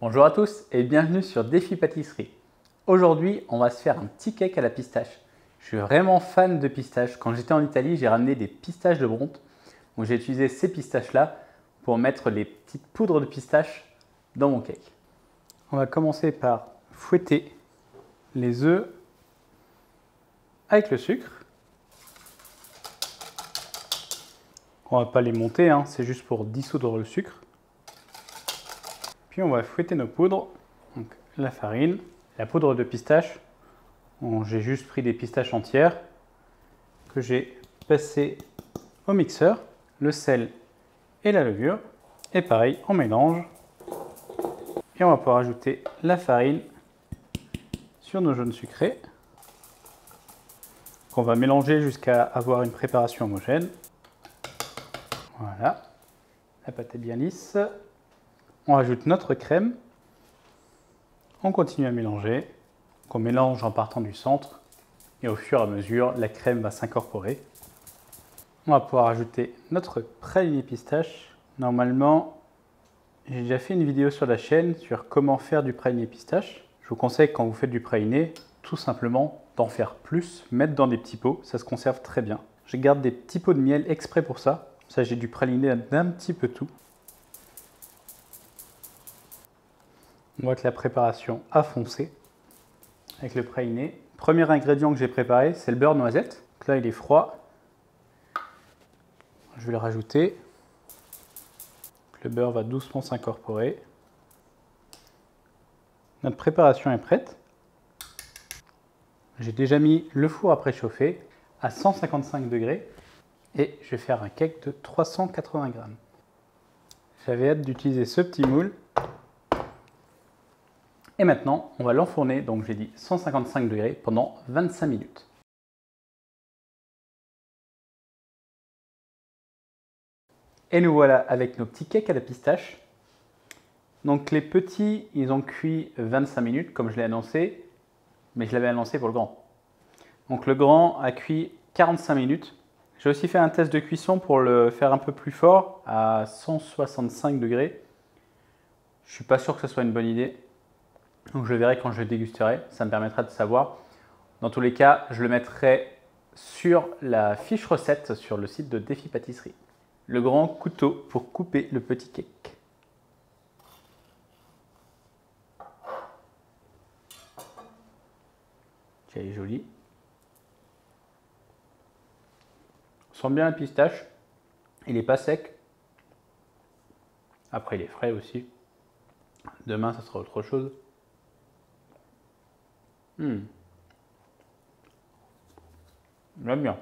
Bonjour à tous et bienvenue sur Défi Pâtisserie. Aujourd'hui, on va se faire un petit cake à la pistache. Je suis vraiment fan de pistaches. Quand j'étais en Italie, j'ai ramené des pistaches de Bronte. Donc j'ai utilisé ces pistaches-là pour mettre les petites poudres de pistache dans mon cake. On va commencer par fouetter les œufs avec le sucre. On ne va pas les monter, c'est juste pour dissoudre le sucre. Puis on va fouetter nos poudres, donc la farine, la poudre de pistache. J'ai juste pris des pistaches entières que j'ai passées au mixeur, le sel et la levure. Et pareil, on mélange. Et on va pouvoir ajouter la farine sur nos jaunes sucrés. On va mélanger jusqu'à avoir une préparation homogène. Voilà, la pâte est bien lisse. On rajoute notre crème. On continue à mélanger. On mélange en partant du centre. Et au fur et à mesure, la crème va s'incorporer. On va pouvoir ajouter notre praliné pistache. Normalement, j'ai déjà fait une vidéo sur la chaîne sur comment faire du praliné pistache. Je vous conseille quand vous faites du praliné, tout simplement d'en faire plus, mettre dans des petits pots, ça se conserve très bien. Je garde des petits pots de miel exprès pour ça. Ça, j'ai du praliné d'un petit peu tout. On voit que la préparation a foncé avec le praliné. Premier ingrédient que j'ai préparé, c'est le beurre noisette. Donc là, il est froid. Je vais le rajouter. Le beurre va doucement s'incorporer. Notre préparation est prête. J'ai déjà mis le four à préchauffer à 155 degrés et je vais faire un cake de 380 grammes. J'avais hâte d'utiliser ce petit moule. Et maintenant, on va l'enfourner, donc j'ai dit 155 degrés pendant 25 minutes. Et nous voilà avec nos petits cakes à la pistache. Donc les petits, ils ont cuit 25 minutes, comme je l'ai annoncé, mais je l'avais annoncé pour le grand. Donc le grand a cuit 45 minutes. J'ai aussi fait un test de cuisson pour le faire un peu plus fort, à 165 degrés. Je ne suis pas sûr que ce soit une bonne idée. Donc je le verrai quand je le dégusterai, ça me permettra de savoir. Dans tous les cas, je le mettrai sur la fiche recette sur le site de Défi Pâtisserie. Le grand couteau pour couper le petit cake. Elle est jolie. On sent bien la pistache. Il n'est pas sec. Après, il est frais aussi. Demain, ça sera autre chose. J'aime bien.